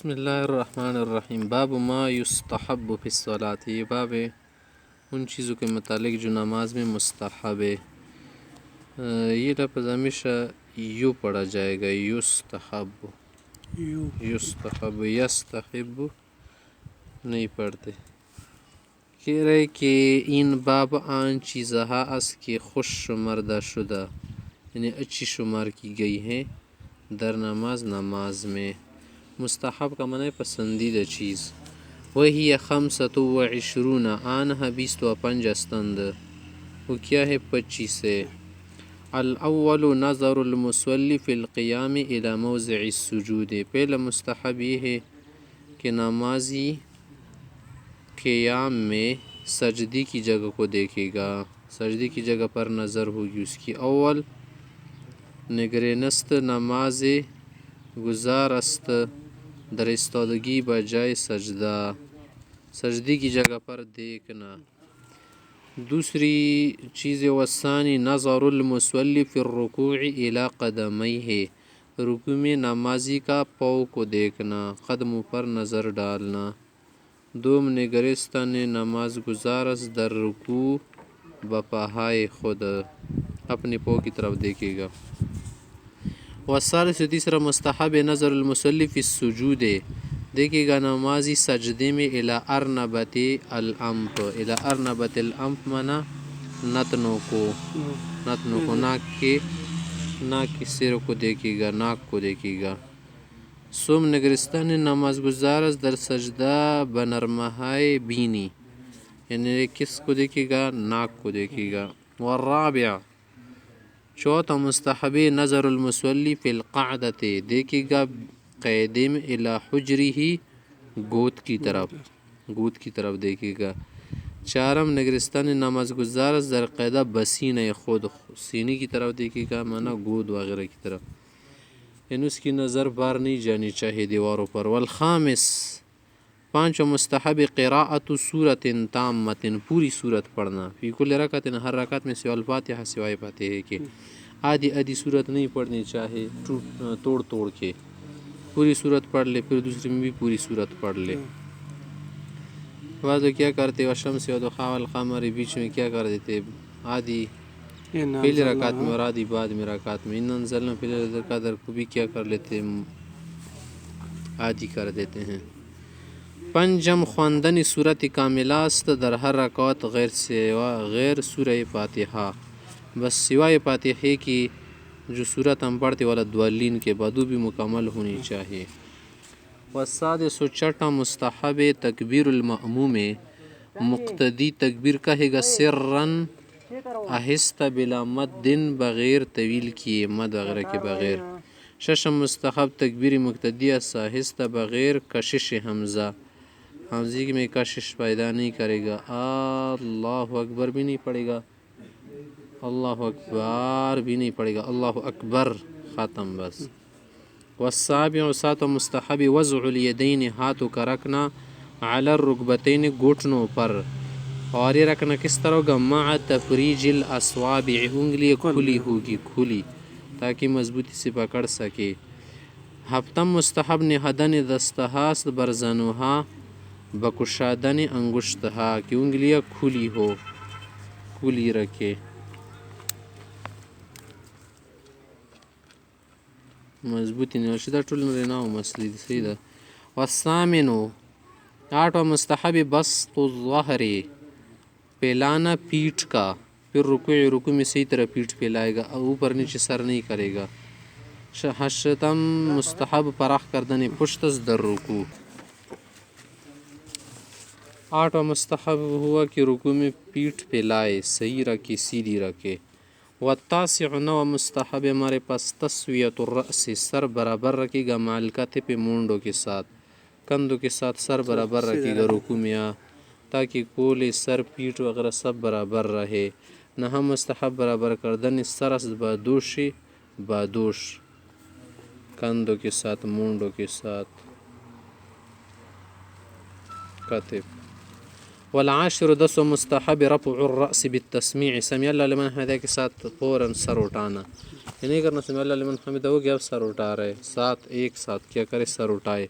بسم اللہ الرحمن الرحیم باب ما یستحب فی الصلاۃ، یہ باب ہے ان چیزوں کے متعلق جو نماز میں مستحب ہے۔ یہ لفظ ہمیشہ یوں پڑھا جائے گا، یستحب، یستحب، یستحب نہیں پڑھتے۔ کہہ رہے کہ این باب آن چیزہا اس کے خوش شمردہ شدہ، یعنی اچھی شمار کی گئی ہیں در نماز میں۔ مستحب کا معنی پسندیدہ چیز۔ وہی خمسۃ و عشرون، آنہا 25 استند، وہ کیا ہے 25 ہے۔ الاول نظر المصلی فی القیام الی موضع السجود، پہلا مستحب یہ ہے کہ نمازی قیام میں سجدی کی جگہ کو دیکھے گا، سجدی کی جگہ پر نظر ہوگی اس کی۔ اول نگرینست نماز گزار است در ایستادگی بجائے سجدہ، سجدی کی جگہ پر دیکھنا۔ دوسری چیز والثانی نظر المصلی فی الرکوع الی قدمیہ، رکوع میں نمازی کا پاؤں کو دیکھنا، قدموں پر نظر ڈالنا۔ دوم نگرستن نماز گزارس در رکوع بپاہائے خود، اپنے پاؤں کی طرف دیکھے گا۔ والثالث، تیسرا مستحب نظر المصلی فی السجود، دیکھے گا نمازی سجدے میں الی ارنبۃ الانف، الی ارنبۃ الانف مانا نتنوں کو، نتنوں کو، ناک کے سر کو دیکھے گا، ناک کو دیکھے گا۔ سوم نگرستان نماز گزارس در سجدہ بنرمہائے بینی، یعنی کس کو دیکھے گا؟ ناک کو دیکھے گا۔ والرابع، چوتھا مستحب نظر المصلی فی القعدۃ، دیکھے گا قیدے میں الی حجرہ، گود کی طرف، گود کی طرف دیکھے گا۔ چارم نگرستان نماز گزارس در قیدہ بسینہ خود، سینے کی طرف دیکھے گا، مانا گود وغیرہ کی طرف، یعنی اس کی نظر باہر نہیں جانی چاہیے دیواروں پر۔ والخامس، پانچواں مستحب قراءۃ سورۃ تامۃ، پوری سورت پڑھنا، فی کل رکعت، ہر رکعت میں سوى الفاتحہ، سوائے فاتحہ کے، آدھی سورت نہیں پڑھنی چاہے توڑ توڑ کے، پوری صورت پڑھ لے، پھر دوسری میں بھی پوری صورت پڑھ لے۔ بعض کیا کرتے والشمس والضحیٰ والقمر، بیچ میں کیا کر دیتے، آدھی پہلی رکعت میں اور آدھی بعد میں رکعت میں۔ انا انزلنا فی لیلۃ القدر کو بھی کیا کر لیتے، آدھی کر دیتے ہیں۔ پنجم خواندن صورت کاملہ است در ہر رکعت غیر سورہ فاتحہ، بس سوائے فاتحہ کی جو صورت ہم پڑھتے والا الضالین کے بعد وہ بھی مکمل ہونی چاہیے۔ والسادس، چھٹا مستحب تکبیر المأموم، مقتدی تکبیر کہے گا سرًا آہستہ بلا مد، بغیر طویل کیے، مد وغیرہ کے بغیر۔ ششم مستحب تکبیر مقتدی آہستہ بغیر کشش حمزہ، حمزے میں کشش پیدا نہیں کرے گا، اللہ اکبر بھی نہیں پڑے گا، اللہ اکبر بھی نہیں پڑے گا، اللہ اکبر ختم بس۔ والسابع، ساتواں مستحب وضع الیدین، ہاتھوں کا رکھنا، علی الرکبتین، گھٹنوں پر، اور یہ رکھنا کس طرح ہوگا؟ مع تفریج الاصابع، انگلی کھلی ہوگی، کھلی، تاکہ مضبوطی سے پکڑ سکے۔ ہفتم مستحب نہادن دستہا برزنہا، بکشادن انگشتہا، کہ انگلیاں کھلی ہو، کھلی رکھے، مضبوطی نہیں شدہ ٹول نہ مسلی سیدھا۔ والثامن، آٹھواں مستحب بسط الظہر، پھیلانا پیٹھ کا، پھر رکوع میں صحیح طرح پیٹھ پھیلائے گا، اوپر نیچے سر نہیں کرے گا۔ ہشتم مستحب فراخ کردن پشت در رکوع، آٹھواں مستحب ہوا کہ رکوع میں پیٹھ پھیلائے، صحیح رکھے، سیدھی رکھے۔ والتاسع، نواں مستحب ہمارے پاس تسویۃ الرأس، سر برابر رکھے گا، مع الکتف، مونڈوں کے ساتھ، کندھوں کے ساتھ سر برابر رکھے گا رکوع میں، تاکہ کولے، سر، پیٹھ وغیرہ سب برابر رہے۔ نہم مستحب برابر کردن سر است بادوش، بادوش، کندھوں کے ساتھ، مونڈوں کے ساتھ، کتف۔ والعاشر، دسواں مستحب رفع الرأس بالتسمیع، سمیع اللہ لمن حمدہ کے ساتھ فوراً سر اٹھانا، یہ نہیں کرنا سمیع اللہ لمن حمدہ ہو گیا اب سر اٹھا رہے، ساتھ ایک ساتھ کیا کرے، سر اٹھائے۔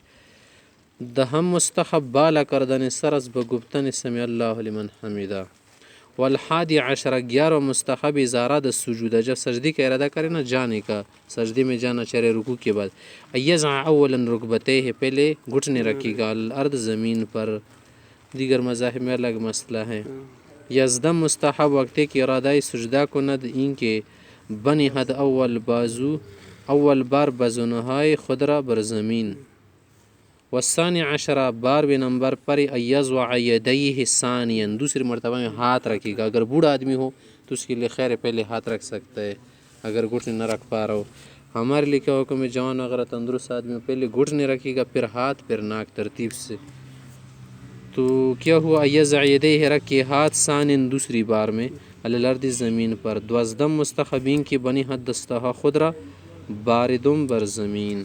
دهم مستحب بالا کردن سر از به گفتن سمع الله لمن حمیده. والحادی عشر 11 مستحب ازارہ د سجود، جب سجدی کا ارادہ کرے نا جانے کا، سجدے میں جانا چاہے رکوع کے بعد، ایضع اولا رکبتے ہے، پہلے گھٹنے رکھے گا، الارض زمین پر. دیگر مذاہب میں الگ مسئلہ ہے. یزدم مستحب وقتے کی ارادہ سجدہ کند این کے بنی حد اول بار بزنہائے خدرہ بر زمین. والثانی عشرہ 12 نمبر پر ایضع یدیہ ثانیا، دوسری مرتبہ میں ہاتھ رکھے گا. اگر بوڑھا آدمی ہو تو اس کے لیے خیر ہے پہلے ہاتھ رکھ سکتا ہے اگر گھٹنے نہ رکھ پا رہا ہو. ہمارے لیے کیا حکم ہے، جوان اگر تندرست آدمی پہلے گھٹنے رکھے گا پھر ہاتھ پھر ناک ترتیب سے. تو کیا ہوا، ایضع یدیہ رکھے ہاتھ ثانین دوسری بار میں، علی الارض زمین پر. دوزدم مستحبین کی بنی حد دستہا خدرہ باردم بر زمین.